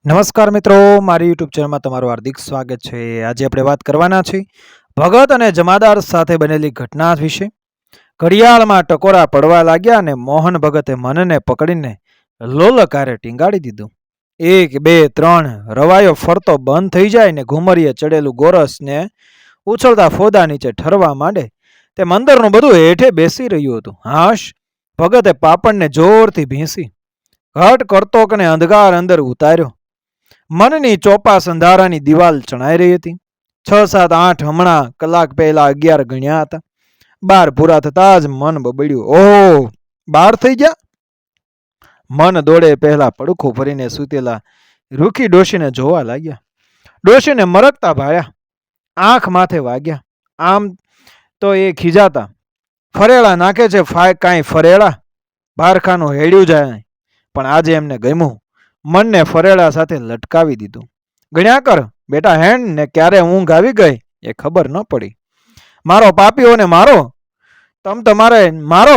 નમસ્કાર મિત્રો, મારી યુટ્યુબ ચેનલમાં તમારું હાર્દિક સ્વાગત છે। આજે આપણે વાત કરવાના છીએ ભગત અને જમાદાર સાથે બનેલી ઘટના વિશે। ઘડિયાળમાં ટકોરા પડવા લાગ્યા અને મોહન ભગતે મનને પકડીને લોલકારે ટીંગાડી દીધું। 1 2 3 રવાયો ફરતો બંધ થઈ જાય ને ઘુમરીએ ચડેલું ગોરસ ને ઉછળતા ફોદા નીચે ઠરવા માંડે તે મંદરનું બધું હેઠે બેસી રહ્યું હતું। હાશ ભગતે પાપણને જોરથી ભીંસી ઘટ કરતોકને અંધકાર અંદર ઉતાર્યો। મનની ચોપાસ અંધારાની દિવાલ ચણાઈ રહી હતી। 6 7 8 હમણાં કલાક પહેલા 11 ગણ્યા હતા। 12 પૂરા થતા જ મન બબડ્યું, ઓહ 12 થઈ ગયા। મન દોડે પહેલા પડખું ભરીને સૂતેલા રૂખી ડોશીને જોવા લાગ્યા। ડોશીને મરકતા ભાળ્યા, આંખ માથે વાગ્યા। આમ તો એ ખીજાતા, ફરેળા નાખે છે કાંઈ ફરેળા, ભારખાનું હેડ્યું જાય, પણ આજે એમને ગમ્યું। મનને ફરેળા સાથે લટકાવી દીધું। ગણ્યા કર બેટા હેણ ને ક્યારે ઊંઘ આવી ગઈ એ ખબર ન પડી। મારો પાપીઓને મારો, તમારે મારો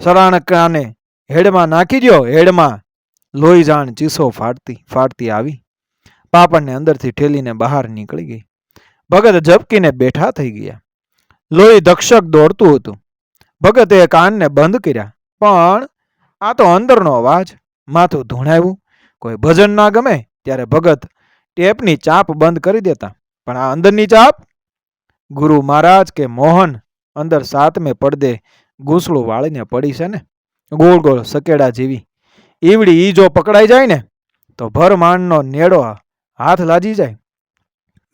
સરાણકાને હેડમાં નાખી દો, હેડમાં। લોહી જાણ ચીસો ફાટતી આવી। પાપણને અંદરથી ઠેલીને બહાર નીકળી ગઈ। ભગત ઝબકીને બેઠા થઈ ગયા। લોહી દક્ષક દોડતું હતું। ભગતે કાનને બંધ કર્યા, પણ આ તો અંદરનો અવાજ। માથું ધૂણાવ્યું। કોઈ ભજન ના ગમે ત્યારે ભગત ટેપની ચાપ બંધ કરી દેતા, પણ આ અંદરની ચાપ? ગુરુ મહારાજ કે મોહન અંદર 7મે પડદે ગૂંસળું વાળીને પડી છે ને, ગોળ ગોળ સકેડા જેવી ઈવડી ઈ જો પકડાઈ જાય ને તો ભરમાંડનો નેડો હાથ લાજી જાય।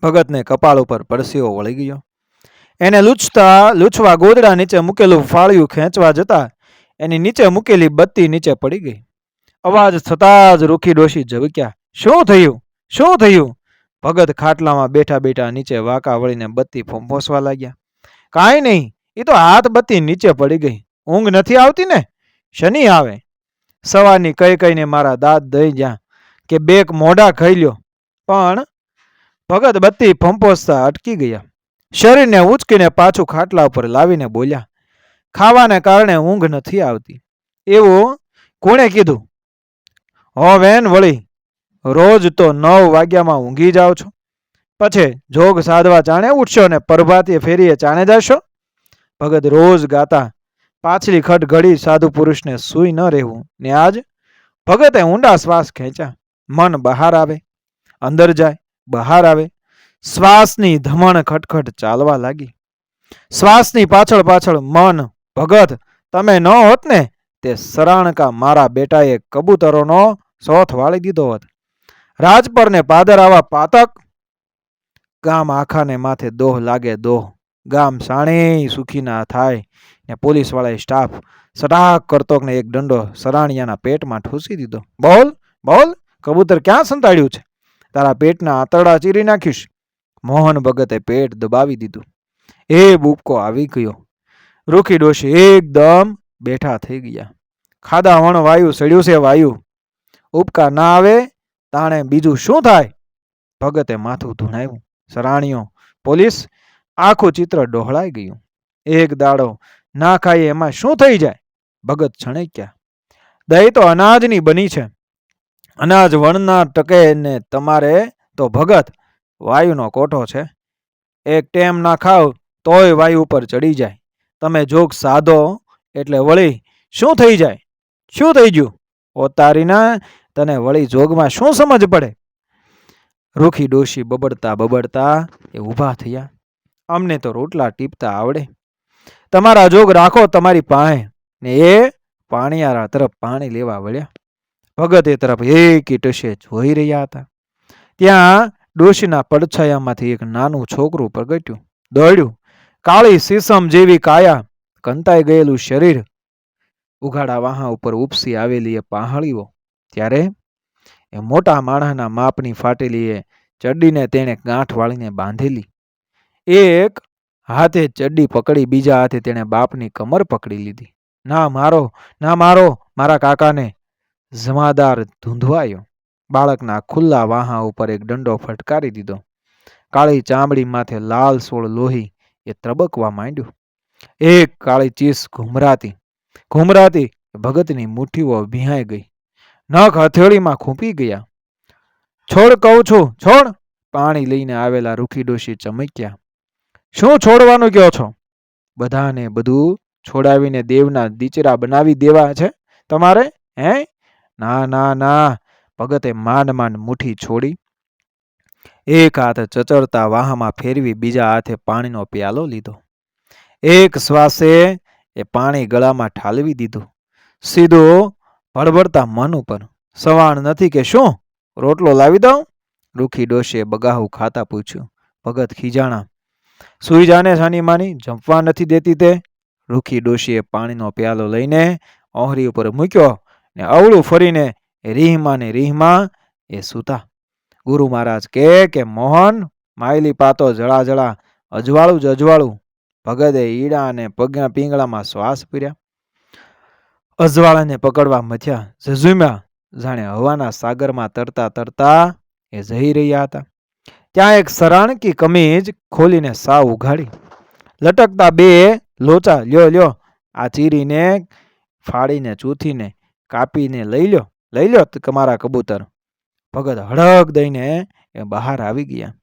ભગતને કપાળ ઉપર પરસેવો વળી ગયો। એને લૂછવા ગોદડા નીચે મૂકેલું ફાળિયું ખેંચવા જતા એની નીચે મૂકેલી બત્તી નીચે પડી ગઈ। અવાજ થતાં જ રૂખી ડોશી ઝબક્યા, શું થયું, શું થયું? ભગત ખાટલામાં બેઠા બેઠા નીચે વાંકા વળીને બત્તી ફોંફોસવા લાગ્યા। કાંઈ નહીં, એ તો હાથ બત્તી નીચે પડી ગઈ। ઊંઘ નથી આવતી ને? શનિ આવે? સવારની કઈ કઈને મારા દાંત દઈ ગયા કે 2 મોઢા ખાઈ લ્યો, પણ ભગત બત્તી ફંપોસતા અટકી ગયા। શરીરને ઉંચકીને પાછું ખાટલા ઉપર લાવીને બોલ્યા, ખાવાને કારણે ઊંઘ નથી આવતી એવું કોણે કીધું? હો વેન વળી, રોજ તો 9 વાગ્યામાં ઊંઘી જાઓ છો, પછી જોગ સાધવા ચાણે ઉઠશો ને પ્રભાતીય ફેરીએ ચાણે જશો। ભગત રોજ ગાતા, પાછલી ખટ ઘડી સાધુ પુરુષને સૂઈ ન રહેવું, ને આજ? ભગતે ઊંડા શ્વાસ ખેંચ્યા। મન બહાર આવે, અંદર જાય, બહાર આવે। શ્વાસની ધમણ ખટખટ ચાલવા લાગી। શ્વાસની પાછળ પાછળ મન, ભગત તમે ન હોત ને તે સરાણકા મારા બેટાએ કબૂતરોનો સોથ વાળી દીધો હોત। રાજપર ને પાદર આવા પાતક, ગામ આખાને માથે દોહ લાગે દોહ। ગામ સાણે સુખી ના થાય ને પોલીસ વાળાએ સ્ટાફ સટાક કરતો ને એક દંડો સરાણિયાના પેટમાં ઠૂસી દીધો। બોલ બોલ, કબૂતર ક્યાં સંતાડ્યું છે? તારા પેટના આંતરડા ચીરી નાખીશ। મોહન ભગતે પેટ દબાવી દીધું। એ બૂબકો આવી ગયો। રૂખી ડોશી એકદમ બેઠા થઈ ગયા। ખાધા વણ વાયુ સડ્યું છે વાયુ, ઉપકા ના આવે તાણે બીજું શું થાય? ભગતે માથું ધૂણાવ્યું। સરાણીઓ, પોલીસ, આખું ચિત્ર ડહોળાઈ ગયું। એક દાડો ના ખાય એમાં શું થઈ જાય? ભગત છણક્યા। દહીં તો અનાજની બની છે, અનાજ વણના ટકે ને તમારે તો ભગત વાયુનો કોઠો છે। એક ટેમ ના ખાવ તોય વાયુ ઉપર ચડી જાય। તમે જોગ સાધો એટલે વળી શું થઈ જાય? શું થઈ ગયું? ઓતારીના તને વળી જોગમાં શું સમજ પડે? રૂખી ડોશી બબડતા બબડતા એ ઊભા થયા। અમને તો રોટલા ટીપતા આવડે, તમારા જોગ રાખો તમારી પાસે, ને એ પાણીયારા તરફ પાણી લેવા વળ્યા। ભગત એ તરફ એક ટશે જોઈ રહ્યા હતા। ત્યાં ડોશીના પડછાયામાંથી એક નાનું છોકરું પ્રગટ્યું, દોડ્યું। કાળી સીસમ જેવી કાયા, કંતાઈ ગયેલું શરીર, ઉઘાડા વાહા ઉપર ઉપસી આવેલી એ પહાડીઓ। ત્યારે એ મોટા માણસના માપની ફાટેલી એ ચડ્ડીને તેણે ગાંઠ વાળીને બાંધેલી। એક હાથે ચડ્ડી પકડી, બીજા હાથે તેણે બાપની કમર પકડી લીધી। ના મારો, ના મારો મારા કાકાને। જમાદાર ધૂંધવાયો। બાળકના ખુલ્લા વાહા ઉપર એક દંડો ફટકારી દીધો। કાળી ચામડી માથે લાલ સોળ લોહી એ ત્રબકવા માંડ્યું। એક કાળી ચીસ ઘુમરાતી ભગતની મુઠ્ઠીઓ ભીહાઈ ગઈ, નખ હથેળીમાં ખૂંપી ગયા। છોડ કહું છું, છોડ. પાણી લઈને આવેલા રૂખી ડોશી ચમક્યા. શું છોડવાનું કહો છો? બધાને બધું છોડાવીને દેવના દીચરા બનાવી દેવા છે તમારે? હે? ના ના ના. ભગતે માંડ માંડ મુઠ્ઠી છોડી. એક હાથ ચચરતા વાહમાં ફેરવી બીજા હાથે પાણીનો પ્યાલો લીધો. એક શ્વાસે એ પાણી ગળામાં ઠાલવી દીધું. સીધું ભડભડતા મન ઉપર. સવાણ નથી કે શું? રોટલો લાવી દઉં? રૂખી ડોશીએ બગાહું ખાતા પૂછ્યું. ભગત ખીજાણા. સુઈ જાને સાની માની, જંપવા નથી દેતી તે. રૂખી ડોશીએ પાણીનો પ્યાલો લઈને ઓહરી ઉપર મૂક્યો ને અવળું ફરીને રીહમાં ને રીહમાં એ સૂતા. ગુરુ મહારાજ કે મોહન માયલી પાતો જળા જળા, અજવાળું જ અજવાળું. ભગતે ઈડા અને પીંગળામાં શ્વાસ પીર્યા. અજવાળાને પકડવા મથ્યા, ઝઝુમ્યા, જાણે હવાના સાગરમાં તરતા તરતા એ જઈ રહ્યા હતા. ત્યાં એક સરાણકી કમીજ ખોલીને સાવ ઉઘાડી. લટકતા બે લોચા લ્યો લ્યો, આ ચીરીને ફાડીને ચૂથીને કાપીને લઈ લ્યો તમારા કબૂતર. ભગત હડક દઈને એ બહાર આવી ગયા.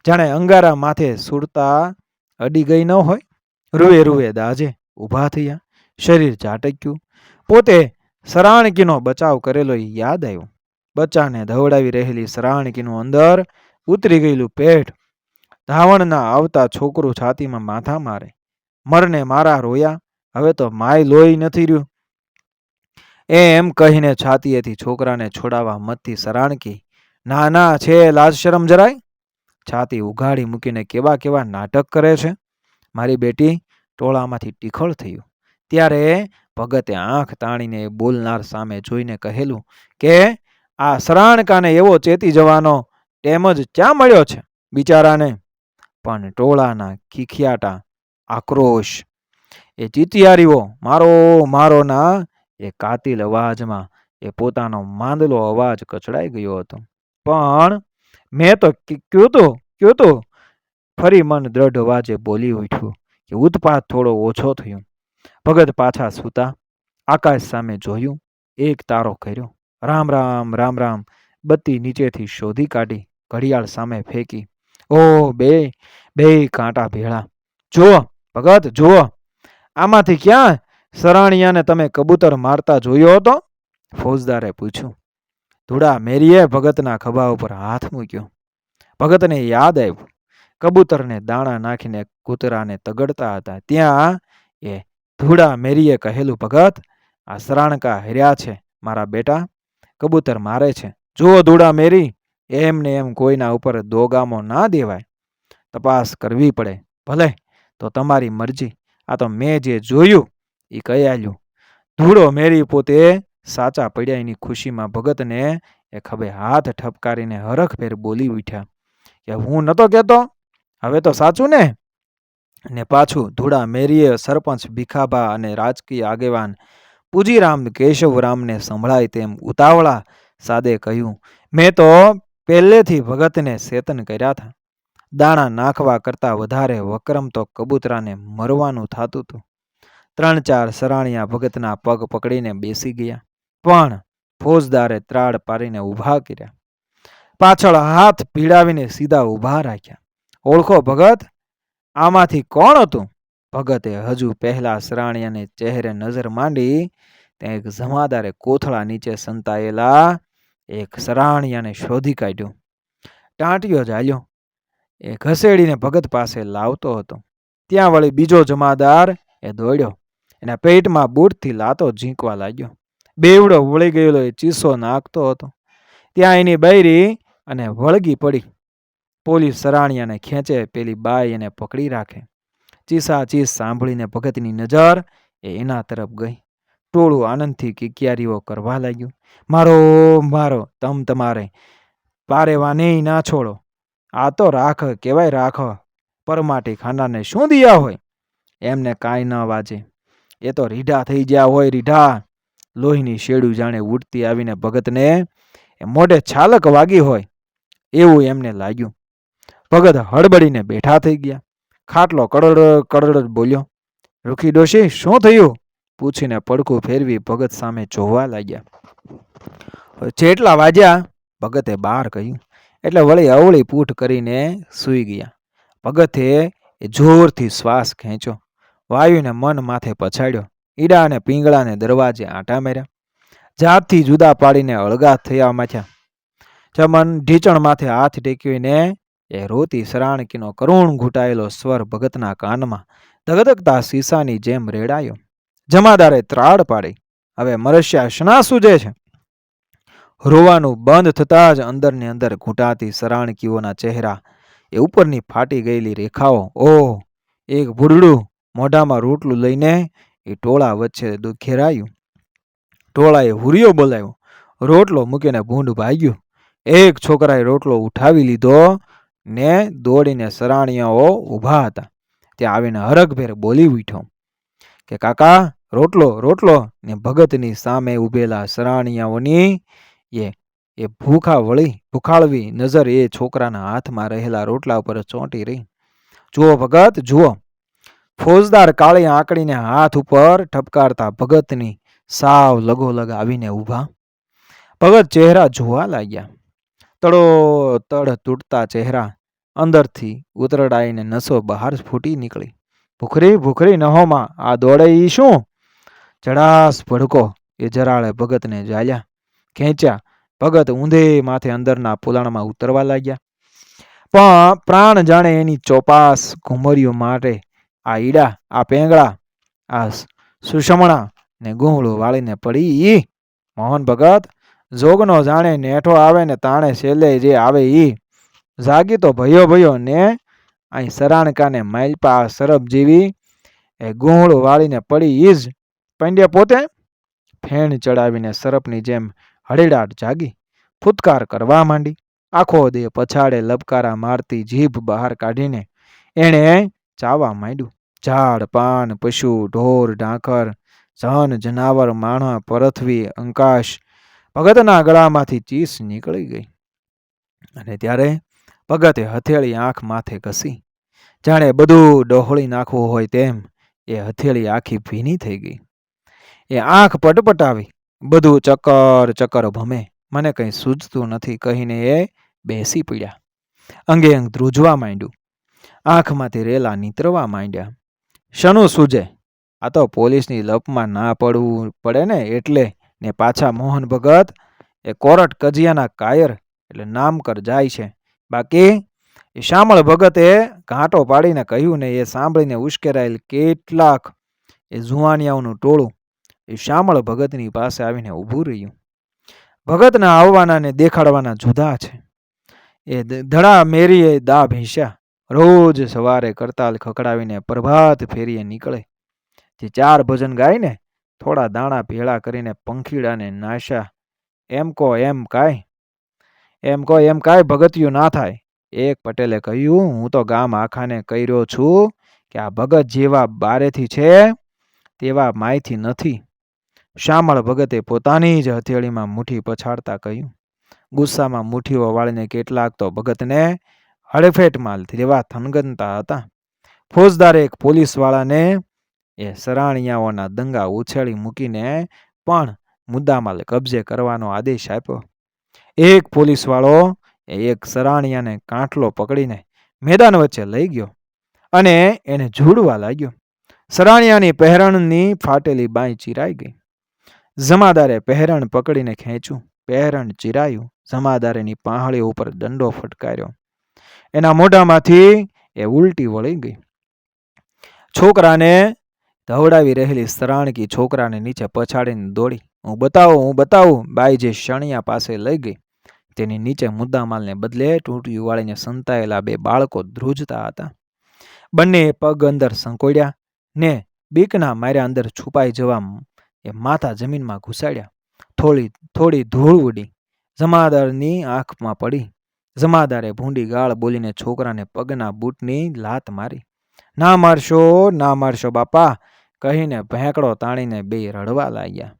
જાણે અંગારા માથે સુરતા અડી ગઈ ન હોય. રૂએ રૂએ દાજે ઊભા થયા. શરીર ઝાટક્યું. પોતે સરાણકીનો બચાવ કરેલો યાદ આવ્યો. બચ્ચાને ધવડાવી રહેલી સરાણકીનું અંદર ઉતરી ગયેલું પેટ. ધાવણના આવતા છોકરું છાતીમાં માથા મારે. મરને મારા રોયા, હવે તો માય લોહી નથી રહ્યું. એમ કહીને છાતીએથી છોકરાને છોડાવવા મતથી સરાણકી, ના ના છે લાજ શરમ જરાય. છાતી ઉઘાડી મૂકીને કેવા કેવા નાટક કરે છે. મારી બેટી ટોળામાંથી ટીખળ થયું. ત્યારે ભગતે આંખ તાણીને બોલનાર સામે જોઈને કહેલું કે આ સરાણકાને એવો ચેતી જવાનો ટેમ જ ક્યાં મળ્યો છે બિચારાને. પણ ટોળાના ખીખિયાટા, આક્રોશ, એ ચીતિયારીઓ મારો મારોના એ કાતિલ અવાજમાં એ પોતાનો માંદલો અવાજ કચડાઈ ગયો હતો. પણ મેં તો ક્યું તું. ફરી મન દ્રઢ અવાજે બોલી ઉઠ્યું કે ઉત્પાત થોડો ઓછો થયો. ભગત પાછા સૂતા. આકાશ સામે જોયું. એક તારો કર્યો. રામ રામ રામ રામ. બત્તી નીચેથી શોધી કાઢી, ઘડિયાળ સામે ફેંકી. ઓ બે કાંટા ભેળા. જુઓ ભગત જુઓ, આમાંથી ક્યાં સરાણિયાને તમે કબૂતર મારતા જોયો હતો? ફૌજદારે પૂછ્યું. ધૂળા મેરીએ ભગતના ખભા ઉપર હાથ મૂક્યો. ભગતને યાદ આવ્યું. કબૂતરને દાણા નાખીને કૂતરાને તગડતા હતા ત્યાં એ ધૂળા મેરીએ કહેલું, ભગત આ સરાણકા હર્યા છે મારા બેટા, કબૂતર મારે છે. જુઓ ધૂળા મેરી, એમને એમ કોઈના ઉપર દોગામો ના દેવાય, તપાસ કરવી પડે. ભલે તો તમારી મરજી, આ તો મેં જે જોયું એ કહી આલ્યું. ધૂળો મેરી પોતે સાચા પડ્યા એની ખુશીમાં ભગતને એ ખભે હાથ ઠપકારીને હરખભેર બોલી ઉઠ્યા કે હું નતો કહેતો, હવે તો સાચું ને. ને પાછું ધૂળા મેરીએ સરપંચ ભીખાભા અને રાજકીય આગેવાન પૂજીરામ કેશવરામને સંભળાય તેમ ઉતાવળા સાદે કહ્યું, મેં તો પહેલેથી ભગતને સેતન કર્યા હતા. દાણા નાખવા કરતાં વધારે વક્રમ તો કબૂતરાને મરવાનું થતું હતું. 3-4 સરાણિયા ભગતના પગ પકડીને બેસી ગયા, પણ ફૌજદારે ત્રાડ પાડીને ઊભા કર્યા. પાછળ હાથ ભીડાવીને સીધા ઊભા રાખ્યા. ઓળખો ભગત, આમાંથી કોણ હતું? ભગતે હજુ પહેલા સરાણિયાને ચહેરે નજર માંડી ત્યાં એક જમાદારે કોથળા નીચે સંતાયેલા એક સરાણિયાને શોધી કાઢ્યો. ટાંટિયો ચાલ્યો એ ઘસેડીને ભગત પાસે લાવતો હતો. ત્યાં વળી બીજો જમાદાર એ દોડ્યો. એના પેટમાં બૂટથી લાતો ઝીંકવા લાગ્યો. બેવડો વળી ગયેલો એ ચીસો નાખતો હતો. ત્યાં એની બૈરી અને વળગી પડી. પોલીસ સરાણિયાને ખેંચે, પેલી બાઈ એને પકડી રાખે. ચીસા ચીસ સાંભળીને ભગતની નજર એ એના તરફ ગઈ. ટોળું આનંદથી કિકિયારીઓ કરવા લાગ્યું. મારો મારો, તમારે પારેવા નહીં ના છોડો. આ તો રાખ કહેવાય, રાખ. પરમાટી ખાનારને શું દિયા હોય, એમને કાંઈ ન વાજે. એ તો રીઢા થઈ ગયા હોય, રીઢા. લોહીની શેડું જાણે ઉડતી આવીને ભગતને એ મોઢે છાલક વાગી હોય એવું એમને લાગ્યું. ભગત હડબડીને બેઠા થઈ ગયા. ખાટલો કડડ કડડ બોલ્યો. રૂખી ડોશી શું થયું? પૂછીને પડખું ફેરવી ભગત સામે જોવા લાગ્યા. જેટલા વાગ્યા ભગતે બહાર કહ્યું એટલે વળી અવળી પૂઠ કરીને સૂઈ ગયા. ભગતે જોરથી શ્વાસ ખેંચ્યો, વાયુને મન માથે પછાડ્યો, ઈડા અને પીંગળાને દરવાજે આંટા માર્યા, જાતથી જુદા પાડીને અળગા થયા માથ્યા. ચમન ઢીચણ માથે હાથ ટેકવીને એ રોતી સરાણકીનો કરુણ ઘૂંટાયેલો સ્વર ભગતના કાનમાં ધગધગતા સીસાની જેમ રેડાયો. જમાદારે ત્રાડ પાડી, હવે મરસ્યા શના સૂજે છે? રોવાનું બંધ થતાં જ અંદરની અંદર ઘૂંટાતી સરાણકીઓના ચહેરા, એ ઉપરની ફાટી ગયેલી રેખાઓ, ઓહ! એક ભૂરડું મોઢામાં રોટલું લઈને એ ટોળા વચ્ચે ઘેરાયું. ટોળાએ હુરિયો બોલાવ્યો, રોટલો મૂકીને ભૂંડ ભાગ્યું. એક છોકરાએ રોટલો ઉઠાવી લીધો ને દોડીને સરાણિયાઓ ઊભા હતા ત્યાં આવીને હરખભેર બોલી ઉઠ્યો કે કાકા રોટલો રોટલો. ને ભગતની સામે ઊભેલા સરાણિયાઓની એ ભૂખાળવી નજર એ છોકરાના હાથમાં રહેલા રોટલા ઉપર ચોંટી રહી. જુઓ ભગત જુઓ. ફોજદાર કાળી આંકડીને હાથ ઉપર ઠપકારતા ભગતની સાવ લગોલગ આવીને ઊભા. ભગત ચહેરા જોવા લાગ્યા. તડો તડ તૂટતા ચહેરા, અંદરથી ઉતરડાઈને નસો બહાર ફૂટી નીકળી. ભૂખરી ભૂખરી નહોમાં આ દોડે ઈ શું? જડાસ ભડકો એ જરાળે ભગતને ઝાલ્યા, ખેંચ્યા. ભગત ઊંધે માથે અંદરના પુલાણમાં ઉતરવા લાગ્યા. પણ પ્રાણ જાણે એની ચોપાસ ઘુમરીઓ માટે આ ઈડા, આ પેંગળા, આ સુષમણા ને ગુંહળું વાળીને પડી ઈ. મોહન ભગત જોગનો જાણે નેઠો આવે ને તાણે છેલ્લે જે આવે ઈ. જાગી તો ભયો ને અહીં સરાણકાને માલપા સરપ જેવી એ ગુંહળું વાળીને પડી ઈ જ પંડ્યા પોતે. ફેણ ચડાવીને સરપની જેમ હળેડાટ જાગી, ફૂત્કાર કરવા માંડી. આખો દેહ પછાડે લબકારા મારતી જીભ બહાર કાઢીને એણે ચાવા માંડ્યું. ઝાડ પાન, પશુ, ઢોર, ઢાંખર, જન, જનાવર, માણસ, પરથવી, અંકાશ, ભગતના ગળામાંથી ચીસ નીકળી ગઈ. અને ત્યારે ભગતે હથેળી આંખ માથે ઘસી, જાણે બધું ડહોળી નાખવું હોય તેમ. એ હથેળી આખી ભીની થઈ ગઈ. એ આંખ પટપટાવી, બધું ચક્કર ચક્કર ભમે, મને કંઈ સૂઝતું નથી કહીને એ બેસી પડ્યા. અંગે અંગ ધ્રુજવા માંડ્યું, આંખમાંથી રેલા નીતરવા માંડ્યા. શનું સૂજે? આ તો પોલીસની લપમાં ના પડવું પડે ને એટલે. ને પાછા મોહન ભગત એ કોરટ કજિયાના કાયર એટલે નામકર જાય છે. બાકી એ શામળ ભગતે ઘાંટો પાડીને કહ્યું ને એ સાંભળીને ઉશ્કેરાયેલ કેટલાક એ જુવાનિયાઓનું ટોળું એ શામળ ભગતની પાસે આવીને ઊભું રહ્યું. ભગતના આવવાના ને દેખાડવાના જુદા છે. એ ધડા મેરીએ દા ભેંસ્યા. રોજ સવારે કરતાલ ખકડાવીને પ્રભાત ફેરીએ નીકળે. જે 4 ભજન ગાય ને થોડા દાણા ભેળા કરીને પંખીડાને નાશા. એમ કહો એમ કાંઈ ભગતિયું ના થાય. એક પટેલે કહ્યું, હું તો ગામ આખાને કહી રહ્યો છું કે આ ભગત જેવા બારેથી છે તેવા માયથી નથી. શામળ ભગતે પોતાની જ હથેળીમાં મુઠ્ઠી પછાડતા કહ્યું. ગુસ્સામાં મુઠ્ઠીઓ વાળીને કેટલાક તો ભગતને હડફેટમાં લેવા થનગનતા હતા. ફોજદારે એક પોલીસવાળાને એ સરાણિયાઓના દંગા ઉછેળી મૂકીને પણ મુદ્દામાલ કબજે કરવાનો આદેશ આપ્યો. એક પોલીસવાળો એક સરાણિયાને કાંઠલો પકડીને મેદાન વચ્ચે લઈ ગયો અને એને ઝૂડવા લાગ્યો. સરાણિયાની પહેરણની ફાટેલી બાઈ ચીરાઈ ગઈ. જમાદારે પહેરણ પકડીને ખેંચ્યું, પહેરણ ચીરાયું. જમાદારેની પાંહળી ઉપર દંડો ફટકાર્યો. એના મોઢામાંથી એ ઉલટી વળી ગઈ. છોકરાને ધવડાવી રહેલી સરાણકી છોકરાને નીચે પછાડીને દોડી. હું બતાવું. બાઈ જે શણિયા પાસે લઈ ગઈ. તેની નીચે મુદ્દામાલને બદલે ટૂંટિયું વાળીને સંતાયેલા 2 બાળકો ધ્રુજતા હતા. બંને પગ અંદર સંકોડ્યા ને બીકના માર્યા અંદર છુપાઈ જવા એ માથા જમીનમાં ઘુસાડ્યા. થોડી ધૂળ ઉડી જમાદારની આંખમાં પડી. જમાદારે ભૂંડી ગાળ બોલીને છોકરાને પગના બૂટની લાત મારી. ના મારશો બાપા કહીને ભેંકડો તાણીને 2 રડવા લાગ્યા.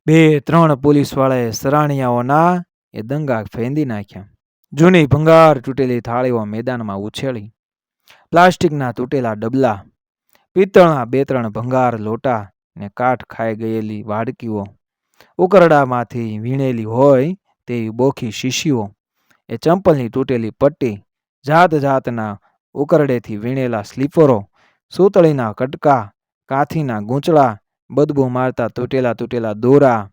2-3 પોલીસવાળાએ સરાણિયાઓના એ દંગા ફેંદી નાખ્યા. જૂની ભંગાર તૂટેલી થાળીઓ મેદાનમાં ઉછેળી. પ્લાસ્ટિકના તૂટેલા ડબલા, પિત્તળના 2-3 ભંગાર લોટા ને કાઠ ખાઈ ગયેલી વાડકીઓ, ઉકરડામાંથી વીણેલી હોય તેવી બોખી શીશીઓ, એ ચંપલની તૂટેલી પટ્ટી, જાત જાતના ઉકરડેથી વીણેલા સ્લીપરો, સૂતળીના કટકા, કાથીના ગૂંચળા, બદબૂ મારતા તૂટેલા તૂટેલા દોરા,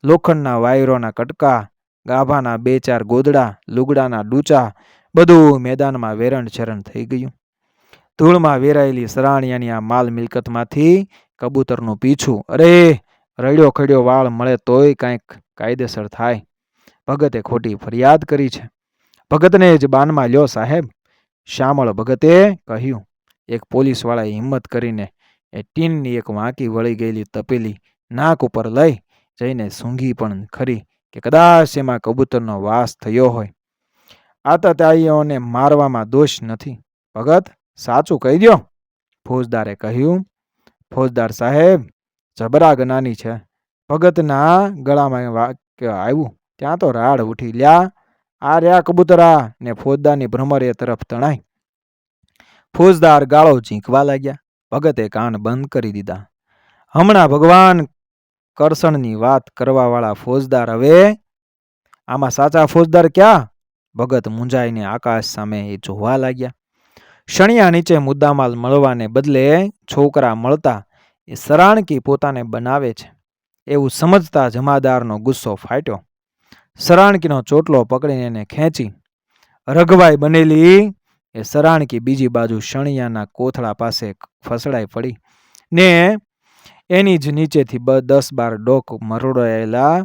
લોખંડના વાયરોના કટકા, ગાભાના 2-4 ગોદડા, લુગડાના ડૂચા, બધું મેદાનમાં વેરણ છેરણ થઈ ગયું. ધૂળમાં વેરાયેલી સરાણિયાની આ માલ મિલકતમાંથી કબૂતરનું પીછું. અરે, રડ્યો ખડ્યો વાળ મળે તોય કાંઈક કાયદેસર થાય. ભગતે ખોટી ફરિયાદ કરી છે. ભગતને જ બાનમાં લ્યો સાહેબ, શ્યામળ ભગતે કહ્યું. એક પોલીસવાળાએ હિંમત કરીને એ ટીનની એક વાંકી વળી ગયેલી તપેલી નાક ઉપર લઈ જઈને સૂંઘી પણ ખરી કે કદાચ એમાં કબૂતરનો વાસ થયો હોય. આતતાઈઓને મારવામાં દોષ નથી. ભગત, સાચું કહી દો, ફોજદારે કહ્યું. ફોજદાર સાહેબ, જબરા ગનાની છે. ભગતના ગળામાં વાક્ય આવ્યું ત્યાં તો રાડ ઉઠી. લ્યા, આ રહ્યા કબૂતરા, ને ફોજદારની ભ્રમર એ તરફ તણાઈ. ફોજદાર ગાળો ઝીંકવા લાગ્યા. ભગતે કાન બંધ કરી દીધા. હમણાં ભગવાન કરસણની વાત કરવાવાળા ફોજદાર હવે આમાં સાચા ફોજદાર ક્યાં? ભગત મૂંઝાઈને આકાશ સામે એ જોવા લાગ્યા. શણિયા નીચે મુદ્દામાલ મળવાને બદલે છોકરા મળતા એ સરાણકી પોતાને બનાવે છે એવું સમજતા જમાદારનો ગુસ્સો ફાટ્યો. સરાણકીનો ચોટલો પકડીને એને ખેંચી રઘવાઈ બનેલી એ સરાણકી બીજી બાજુ શણિયાના કોથળા પાસે ફસડાઈ પડી ને એની જ નીચેથી 10-12 ડોક મરોડાયેલા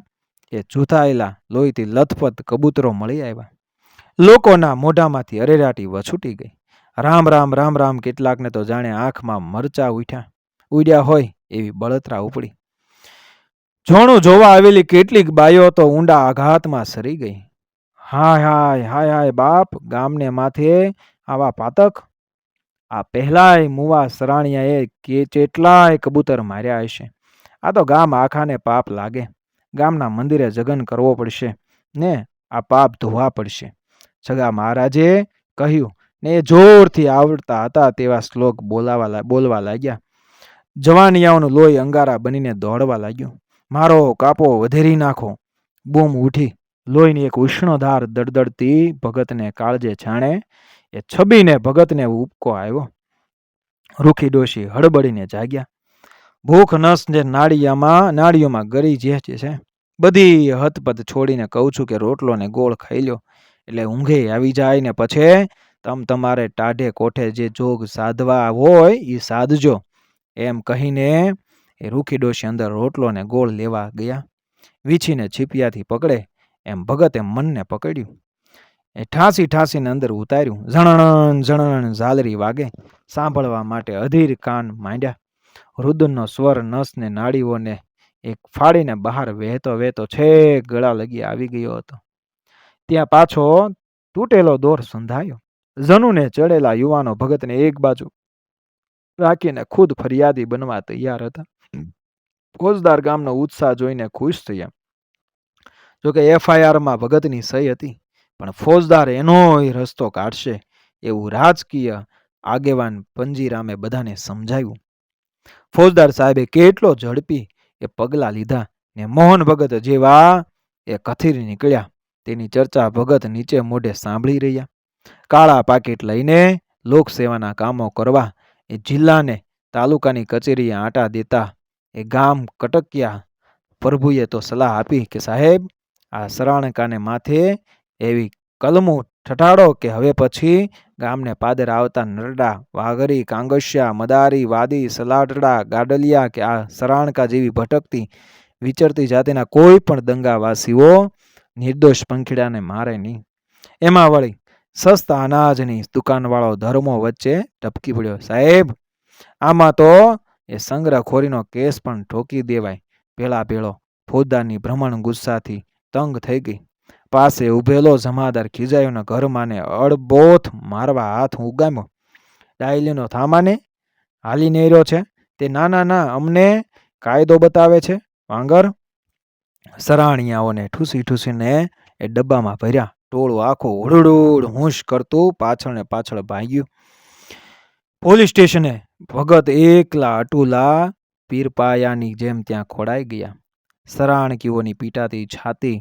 એ જૂથાયેલા લોહીથી લથપથ કબૂતરો મળી આવ્યા. લોકોના મોઢામાંથી અરેરાટી વછૂટી ગઈ. રામ રામ રામ રામ, કેટલાકને તો જાણે આંખમાં મરચા ઉડ્યા હોય એવી બળતરા ઉપડી. જોણું જોવા આવેલી કેટલીક બાઈઓ તો ઊંડા આઘાતમાં સરી ગઈ. હાય હાય હાય હાય બાપ, ગામને માથે આવા પાતક! આ પહેલાય મુવા સરાણિયાએ કેટલાય કબૂતર માર્યા હશે. આ તો ગામ આખાને પાપ લાગે. ગામના મંદિરે જગન કરવો પડશે ને આ પાપ ધોવા પડશે. સગા મહારાજે કહ્યું ને એ જોરથી આવડતા હતા તેવા શ્લોક બોલવા લાગ્યા. જવાનિયાઓનું લોહી અંગારા બનીને દોડવા લાગ્યું. મારો કાપો વધેરી નાખો, બૂમ ઉઠી. લોહીની એક ઉષ્ણધાર દળદળતી ભગતને કાળજે જાણે એ છબીને ભગતને ઉપકો આવ્યો. રૂખી ડોશી હળબડીને જાગ્યા. ભૂખ નસ જે નાળીઓમાં ગરી જે છે બધી હતપત છોડીને કહું છું કે રોટલો ને ગોળ ખાઈ લ્યો એટલે ઊંઘે આવી જાય ને પછી તમારે ટાઢે કોઠે જે જોગ સાધવા હોય એ સાધજો એમ કહીને એ રૂખી ડોશી અંદર રોટલો ને ગોળ લેવા ગયા. વીછીને છીપિયાથી પકડે એમ ભગતે મનને પકડ્યું. એ ઠાંસીને અંદર ઉતાર્યું. ઝણણ ઝણણ ઝાલરી વાગે. સાંભળવા માટે અધીર કાન માંડ્યા. રુદનનો સ્વર નસને નાડીઓને એક ફાડીને બહાર વહેતો છેક ગળા લગી આવી ગયો હતો. ત્યાં પાછો તૂટેલો દોર સંધાયો. જનુને ચડેલા યુવાનો ભગતને એક બાજુ રાખીને ખુદ ફરિયાદી બનવા તૈયાર હતા. ફોજદાર ગામનો ઉત્સાહ જોઈને ખુશ થયા. જોકે FIRમાં ભગતની સહી હતી, પણ ફોજદાર એનોય રસ્તો કાઢશે એવું રાજકીય આગેવાન પંજીરામે બધાને સમજાવ્યું. ફોજદાર સાહેબે કેટલો ઝડપી એ પગલાં લીધા ને મોહન ભગત જેવા એ કથીર નીકળ્યા. તેની ચર્ચા ભગત નીચે મોઢે સાંભળી રહ્યા. કાળા પાકીટ લઈને લોકસેવાના કામો કરવા એ જિલ્લાને તાલુકાની કચેરીએ આંટા દેતા એ ગામ કટક્યા. પ્રભુએ તો સલાહ આપી કે સાહેબ, આ સરાણકાને માથે એવી કલમું ઠઠાડો કે હવે પછી ગામને પાદર આવતા નરડા, વાઘરી, કાંગસિયા, મદારી, વાદી, સલાટડા, ગાડલિયા કે આ સરાણકા જેવી ભટકતી વિચરતી જાતિના કોઈ પણ દંગાવાસીઓ નિર્દોષ પંખીડાને મારે નહીં. એમાં વળી સસ્તા અનાજની દુકાનવાળો ધર્મો વચ્ચે ટપકી પડ્યો. સાહેબ, આમાં તો એ સંગ્રહખોરીનો કેસ પણ ઠોકી દેવાય. ભેળો ફોજદારની ભ્રમણ ગુસ્સાથી તંગ થઈ ગઈ. પાસે ઉભેલો જમાદાર ખીજાયોના ઘરમાંને અડબોથ મારવા હાથ ઉગામ્યો. ડાયલીનો થામાને હાલી નેર્યો છે તે ના અમને કાયદો બતાવે છે. વાંગર સરાણિયાઓને ઠૂસીને એ ડબ્બામાં ભર્યા. ટોળું આખું ઉડુડ હુંશ કરતું પાછળ ભાગ્યું. પોલીસ સ્ટેશને ભગત એકલા અટુલા પીરપાયાની જેમ ત્યાં ખોડાઈ ગયા. સરાણકીઓની પીટાતી છાતી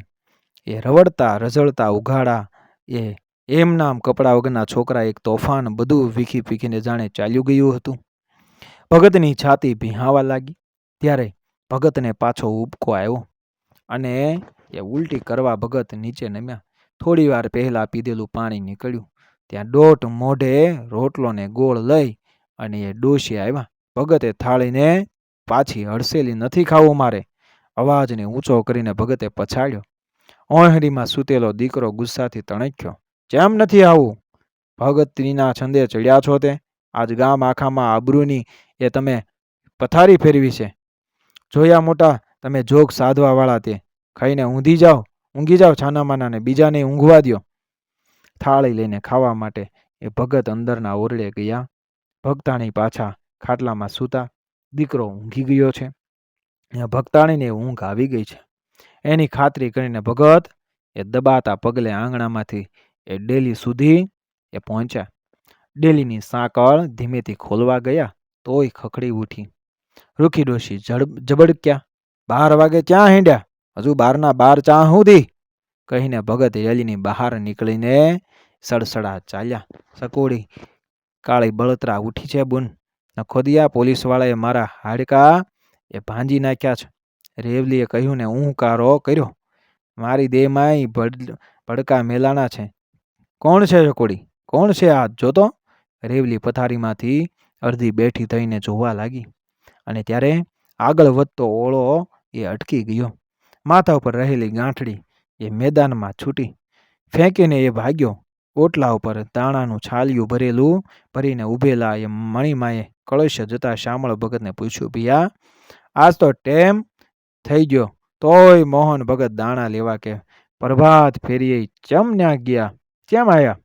એ રવડતા રઝળતા ઉઘાડા એ એમ નામ કપડા વગરના છોકરા એક તોફાન બધું વીખી પીખીને જાણે ચાલ્યું ગયું હતું. ભગતની છાતી ભીહાવા લાગી. ત્યારે ભગતને પાછો ઉબકો આવ્યો અને એ ઉલટી કરવા ભગત નીચે નમ્યા. થોડી વાર પહેલા પીધેલું પાણી નીકળ્યું. ત્યાં ડોટ મોઢે રોટલો ને ગોળ લઈ અને એ ડોશી આવ્યા. ભગતે થાળીને પાછી હડસેલી, નથી ખાવું મારે. અવાજને ઊંચો કરીને ભગતે પછાડ્યો. ઓહરીમાં સૂતેલો દીકરો ગુસ્સાથી તણખ્યો. જેમ નથી આવું? ભગતરીના છંદે ચડ્યા છો તે? આજ ગામ આખામાં આબરૂની એ તમે પથારી ફેરવી છે. જોયા મોટા તમે જોગ સાધવા વાળા તે. ખાઈને ઊંઘી જાઓ છાનામાનાને, બીજાને ઊંઘવા દો. થાળી લઈને ખાવા માટે એ ભગત અંદરના ઓરડે ગયા. ભગતાણી પાછા ખાટલામાં સૂતા. દીકરો ઊંઘી ગયો છે. ભગતાણીને ઊંઘ આવી ગઈ છે એની ખાતરી કરીને ભગત એ દબાતા પગલે આંગણામાંથી એ ડેલી સુધી એ પહોંચ્યા. ડેલીની સાંકળ ધીમેથી ખોલવા ગયા તોય ખખડી ઉઠી. રૂખી ડોશી જબડક્યા. 12 વાગે ક્યાં હેંડ્યા? હજુ 12 ચા સુધી કહીને ભગત ડેલીની બહાર નીકળીને સડસડા ચાલ્યા. સકોડી કાળી બળતરા ઉઠી છે બુન. નખોદિયા, પોલીસવાળાએ મારા હાડકા એ ભાંજી નાખ્યા છે. રેવલીએ કહ્યું ને ઊંકારો કર્યો. મારી દેહમાં ભડકા મેલાણા છે. કોણ છે સકોડી? કોણ છે આ? જોતો. રેવલી પથારીમાંથી અડધી બેઠી થઈને જોવા લાગી અને ત્યારે આગળ વધતો ઓળો એ અટકી ગયો. માથા ઉપર રહેલી ગાંઠડી એ મેદાનમાં છૂટી. ફેંકીને એ ભાગ્યો. ઓટલા ઉપર દાણાનું છાલિયું ભરીને ઊભેલા એ મણીમાએ કળશ જતા શામળ ભગતને પૂછ્યું, ભૈયા આજ તો ટેમ થઈ ગયો તોય મોહન ભગત દાણા લેવા કે પ્રભાત ફેરીએ ચમ ન્યા ગયા? કેમ આયા?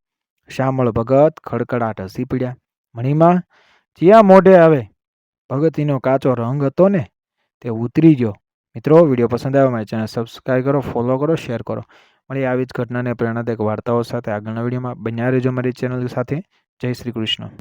શામળ ભગત ખડખડાટ હસી પડ્યા. મણીમાં જ્યાં મોઢે આવે. ભગતીનો કાચો રંગ હતો ને તે ઉતરી ગયો. મિત્રો, વિડીયો પસંદ આવ્યો મારી ચેનલ સબસ્ક્રાઈબ કરો, ફોલો કરો, શેર કરો. મળી આવી જ ઘટનાને પ્રેરણાદાયક વાર્તાઓ સાથે આગળના વિડીયોમાં. બન્યા રહેજો મારી ચેનલ સાથે. જય શ્રી કૃષ્ણ.